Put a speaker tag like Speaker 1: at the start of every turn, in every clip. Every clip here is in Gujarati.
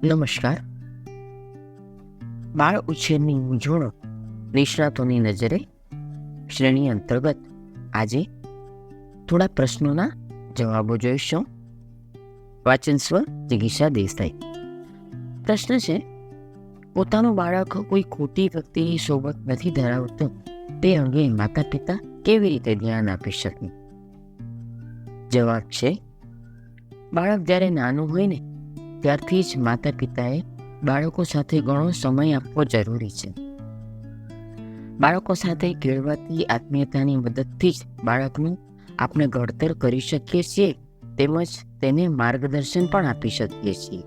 Speaker 1: નમસ્કાર. બાળ ઉછેરની મૂંઝવણો નિષ્ણાતોની નજરે શ્રેણી અંતર્ગત આજે થોડા પ્રશ્નોના જવાબો જોઈશું. વાચન સ્વ જિગીષા દેસાઈ. પ્રશ્ન છે, પોતાનું બાળક કોઈ ખોટી વ્યક્તિની સોબત નથી ધરાવતું તે અંગે માતા પિતા કેવી રીતે ધ્યાન આપી શકે? જવાબ છે, બાળક જ્યારે નાનું હોય ને ત્યારથી જ માતા પિતાએ બાળકો સાથે ઘણો સમય આપવો જરૂરી છે. બાળકો સાથે કેળવાતી આત્મીયતાની મદદથી જ બાળકનું આપણે ઘડતર કરી શકીએ છીએ, તેમજ તેને માર્ગદર્શન પણ આપી શકીએ છીએ.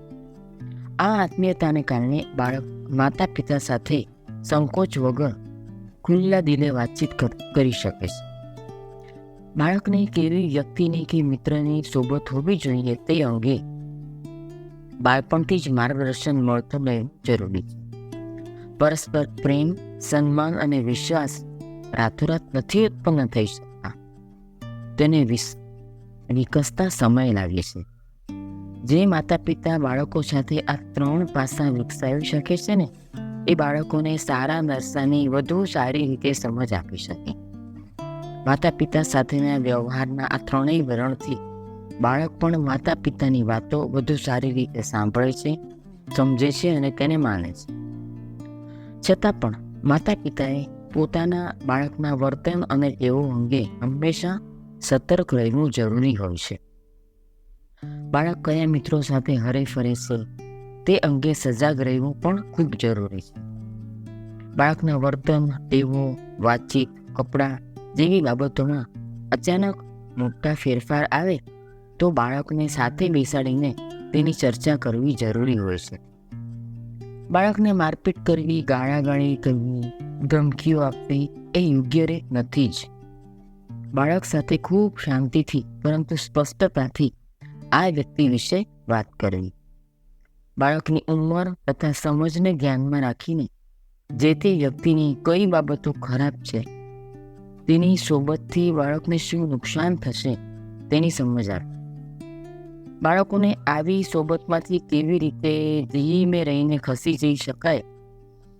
Speaker 1: આ આત્મીયતાને કારણે બાળક માતા પિતા સાથે સંકોચ વગર ખુલ્લા દિલે વાતચીત કરી શકે છે. બાળકને કેવી વ્યક્તિની કે મિત્રની સોબત હોવી જોઈએ તે અંગે બાળપણથી જ માર્ગદર્શન મળતું રહેવું જરૂરી છે. પરસ્પર પ્રેમ, સન્માન અને વિશ્વાસ રાતોરાત નથી ઉત્પન્ન થઈ શકતા. તેને વિકસતા સમય લાગે છે. જે માતા પિતા બાળકો સાથે આ 3 પાસા વિકસાવી શકે છે ને એ બાળકોને સારા નરસાની વધુ સારી રીતે સમજ આપી શકે. માતા પિતા સાથેના વ્યવહારના આ 3 વલણથી બાળક પણ માતા પિતાની વાતો વધુ સારી રીતે સાંભળે છે, સમજે છે અને તેને માને છે. છતાં પણ માતા પિતાએ પોતાના બાળકના વર્તન અને ટેવો અંગે હંમેશા સતર્ક રહેવું જરૂરી હોય છે. બાળક કયા મિત્રો સાથે હરે ફરે છે તે અંગે સજાગ રહેવું પણ ખૂબ જરૂરી છે. બાળકના વર્તન, ટેવો, વાતચીત, કપડાં જેવી બાબતોમાં અચાનક મોટા ફેરફાર આવે તો બાળકને સાથે બેસાડીને તેની ચર્ચા કરવી જરૂરી હોય છે. બાળકને મારપીટ કરવી, ગાળાગાળી કરવી, ધમકીઓ આપવી એ યોગ્ય રીત નથી જ. બાળક સાથે ખૂબ શાંતિથી પરંતુ સ્પષ્ટતાથી આ વ્યક્તિ વિશે વાત કરવી. બાળકની ઉંમર તથા સમજને ધ્યાનમાં રાખીને જે તે વ્યક્તિની કઈ બાબતો ખરાબ છે, તેની સોબતથી બાળકને શું નુકસાન થશે તેની સમજ આપવી. બાળકોને આવી સોબતમાંથી કેવી રીતે ધીમે રહીને ખસી જઈ શકાય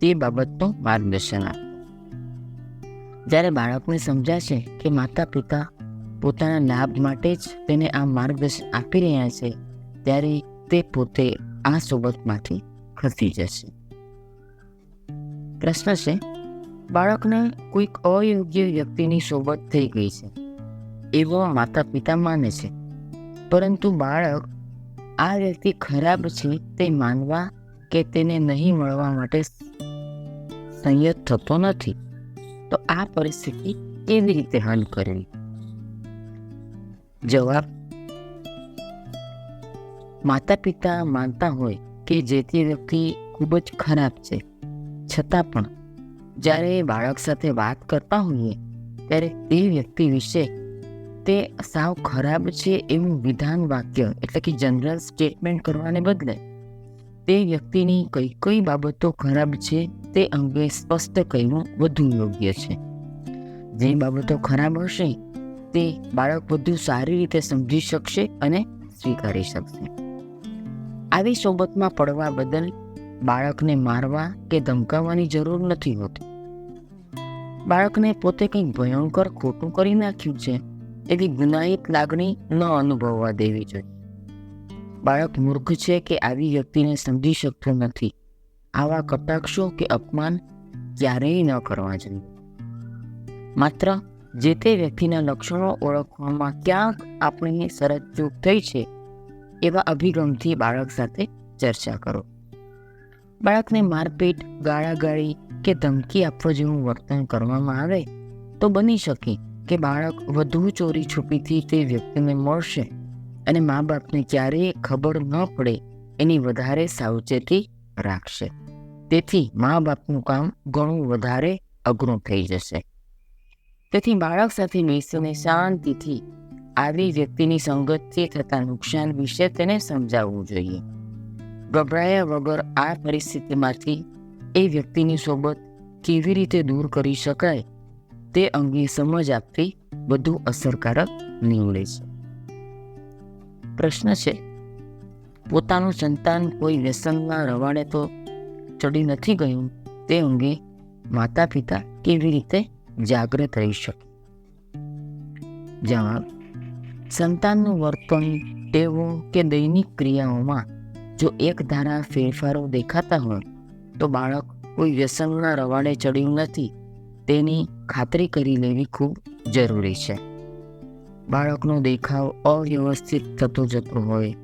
Speaker 1: તે બાબતનું માર્ગદર્શન આપવું. જ્યારે બાળકને સમજાશે કે માતા પિતા પોતાના લાભ માટે જ તેને આ માર્ગદર્શન આપી રહ્યા છે, ત્યારે તે પોતે આ સોબતમાંથી ખસી જશે. પ્રશ્ન છે, બાળકને કોઈક અયોગ્ય વ્યક્તિની સોબત થઈ ગઈ છે એવો માતા પિતા માને છે, પરંતુ બાળક આ વ્યક્તિ ખરાબ છે તે માનવા કે તેને નહીં મળવા માટે સંયત થતો નથી. તો આ પરિસ્થિતિ કેવી રીતે હલ કરવી? જવાબ, માતા પિતા માનતા હોય કે જે તે વ્યક્તિ ખૂબ જ ખરાબ છે, છતાં પણ જ્યારે બાળક સાથે વાત કરતા હોઈએ ત્યારે તે વ્યક્તિ વિશે તે સાવ ખરાબ છે એવું વિધાન વાક્ય એટલે કે જનરલ સ્ટેટમેન્ટ કરવાને બદલે તે વ્યક્તિની કઈ કઈ બાબતો ખરાબ છે તે અંગે સ્પષ્ટ કહેવું વધુ યોગ્ય છે. જે બાબતો ખરાબ હશે તે બાળક વધુ સારી રીતે સમજી શકશે અને સ્વીકારી શકશે. આવી સોબતમાં પડવા બદલ બાળકને મારવા કે ધમકાવવાની જરૂર નથી હોતી. બાળકને પોતે કંઈક ભયંકર ખોટું કરી નાખ્યું છે એવી ગુનાહિત લાગણી ન અનુભવવા દેવી જોઈએ. બાળક મૂર્ખ છે કે આવી વ્યક્તિને સમજી શકતો નથી, આવા કટાક્ષો કે અપમાન ક્યારેય ન કરવા જોઈએ. માત્ર જે તે વ્યક્તિના લક્ષણો ઓળખવામાં ક્યાંક આપણી સરળ ચૂક થઈ છે એવા અભિગમથી બાળક સાથે ચર્ચા કરો. બાળકને મારપીટ, ગાળાગાળી કે ધમકી આપવા જેવું વર્તન કરવામાં આવે તો બની શકે કે બાળક વધુ ચોરી છુપીથી તે વ્યક્તિને મળશે અને મા બાપને ક્યારેય ખબર ન પડે એની વધારે સાવચેતી રાખશે. તેથી મા બાપનું કામ ઘણું વધારે અઘરું થઈ જશે. તેથી બાળક સાથે બેસીને શાંતિથી આવી વ્યક્તિની સંગતથી થતા નુકસાન વિશે તેને સમજાવવું જોઈએ. ગભરાયા વગર આ પરિસ્થિતિમાંથી એ વ્યક્તિની સોબત કેવી રીતે દૂર કરી શકાય તે અંગે સમજ આપવી વધુ અસરકારક નીવડે છે. પ્રશ્ન છે, પોતાનું સંતાન કોઈ વ્યસનના રવાડે તો ચડી નથી ગયું તે અંગે માતા પિતા કેવી રીતે જાગૃત રહી શકે? જવાબ: સંતાનનું વર્તન, ટેવો કે દૈનિક ક્રિયાઓમાં જો એક ધારા ફેરફારો દેખાતા હોય તો બાળક કોઈ વ્યસનના રવાડે ચડ્યું નથી તેની ખાતરી કરી લેવી ખૂબ જરૂરી છે. બાળકનો દેખાવ અવ્યવસ્થિત થતો જતો હોય,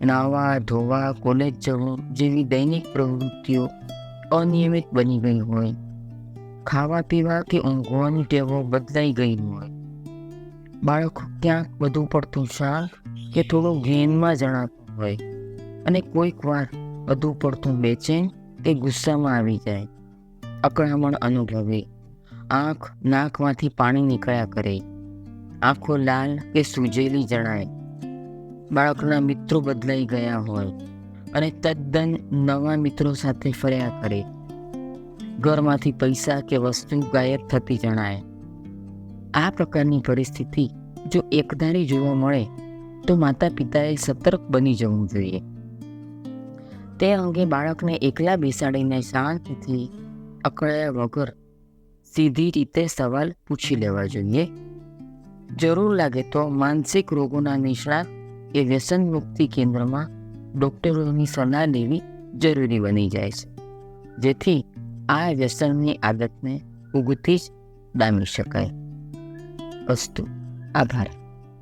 Speaker 1: નાહવા ધોવા, કોલેજ જવું જેવી દૈનિક પ્રવૃત્તિઓ અનિયમિત બની ગઈ હોય, ખાવા પીવા કે ઊંઘવાની ટેવો બદલાઈ ગઈ હોય, બાળક ક્યાંક વધુ પડતું શાંત કે થોડું ઘેનમાં જણાતું હોય અને કોઈક વાર વધુ પડતું બેચેન કે ગુસ્સામાં આવી જાય, અકળામણ અનુભવે, આંખ નાકમાંથી પાણી નીકળ્યા કરે, આંખો લાલ કે સૂજેલી જણાય, બાળકના મિત્રો બદલાઈ ગયા હોય અને તદ્દન નવા મિત્રો સાથે ફર્યા કરે, ઘરમાંથી પૈસા કે વસ્તુ ગાયબ થતી જણાય. આ પ્રકારની પરિસ્થિતિ જો એકધારી જોવા મળે તો માતા પિતાએ સતર્ક બની જવું જોઈએ. તે અંગે બાળકને એકલા બેસાડીને શાંતિથી અકળાયા વગર સીધી રીતે સવાલ પૂછી લેવા જોઈએ. જરૂર લાગે તો માનસિક રોગોના નિષ્ણાત કે વ્યસન મુક્તિ કેન્દ્રમાં ડૉક્ટરોની સલાહ લેવી જરૂરી બની જાય છે, જેથી આ વ્યસનની આદતને ઊગથી જ ડામી શકાય. અસ્તુ. આભાર.